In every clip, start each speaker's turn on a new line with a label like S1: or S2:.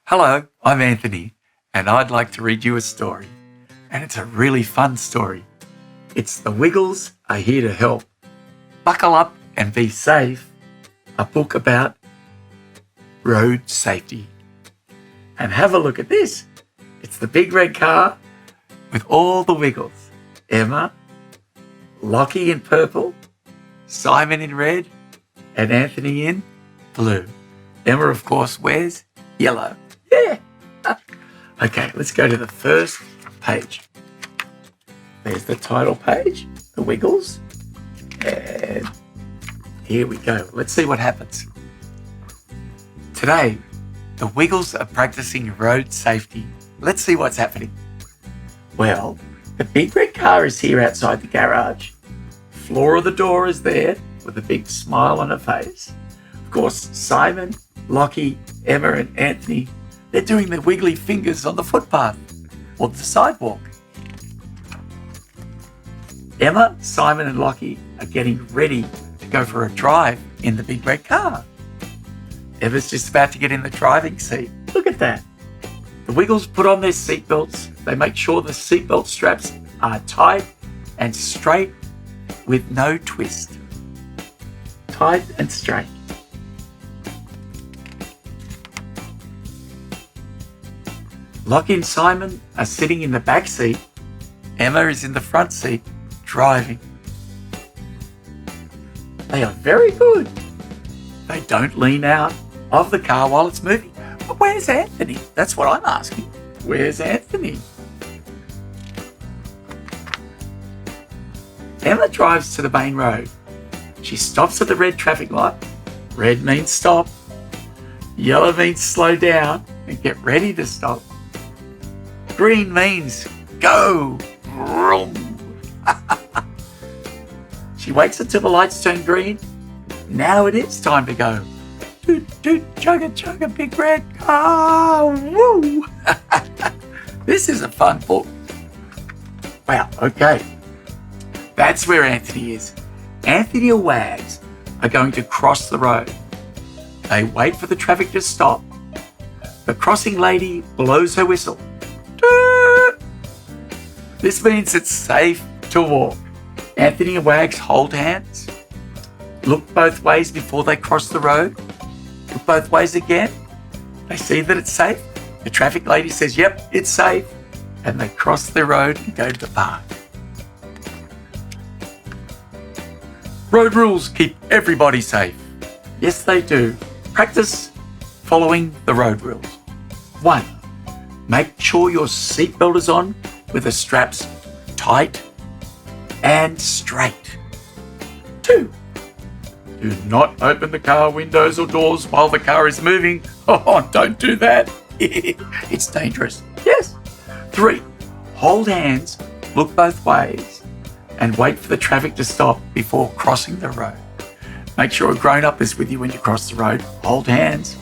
S1: Hello, I'm Anthony, and I'd like to read you a story. And it's a really fun story. It's The Wiggles Are Here to Help. Buckle up and be safe. A book about road safety. And have a look at this. It's the big red car with all the Wiggles. Emma, Lockie in purple, Simon in red, and Anthony in blue. Emma, of course, wears yellow. Yeah. Okay, let's go to the first page. There's the title page, The Wiggles. And here we go. Let's see what happens. Today, the Wiggles are practicing road safety. Let's see what's happening. Well, the big red car is here outside the garage. Floor of the door is there with a big smile on her face. Of course, Simon, Lockie, Emma and Anthony, they're doing their wiggly fingers on the footpath or the sidewalk. Emma, Simon and Lockie are getting ready to go for a drive in the big red car. Emma's just about to get in the driving seat. Look at that. The Wiggles put on their seatbelts. They make sure the seatbelt straps are tight and straight with no twist. Tight and straight. Lockie and Simon are sitting in the back seat. Emma is in the front seat, driving. They are very good. They don't lean out of the car while it's moving. But where's Anthony? That's what I'm asking. Where's Anthony? Emma drives to the main road. She stops at the red traffic light. Red means stop. Yellow means slow down and get ready to stop. Green means go. She waits until the lights turn green. Now it is time to go. Toot, toot, chugga, chugga, big red car. Woo! This is a fun book. Wow, okay. That's where Anthony is. Anthony and Wags are going to cross the road. They wait for the traffic to stop. The crossing lady blows her whistle. Toot! This means it's safe to walk. Anthony and Wags hold hands. Look both ways before they cross the road. Look both ways again. They see that it's safe. The traffic lady says, yep, it's safe. And they cross the road and go to the park. Road rules keep everybody safe. Yes, they do. Practice following the road rules. 1. Make sure your seatbelt is on with the straps tight and straight. 2. Do not open the car windows or doors while the car is moving. Oh, don't do that. It's dangerous. Yes. 3. Hold hands, look both ways, and wait for the traffic to stop before crossing the road. Make sure a grown-up is with you when you cross the road. Hold hands.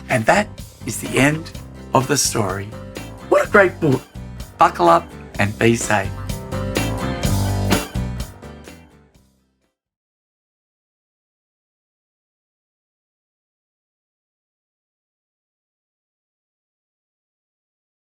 S1: And that is the end of the story. What a great book. Buckle up and be safe.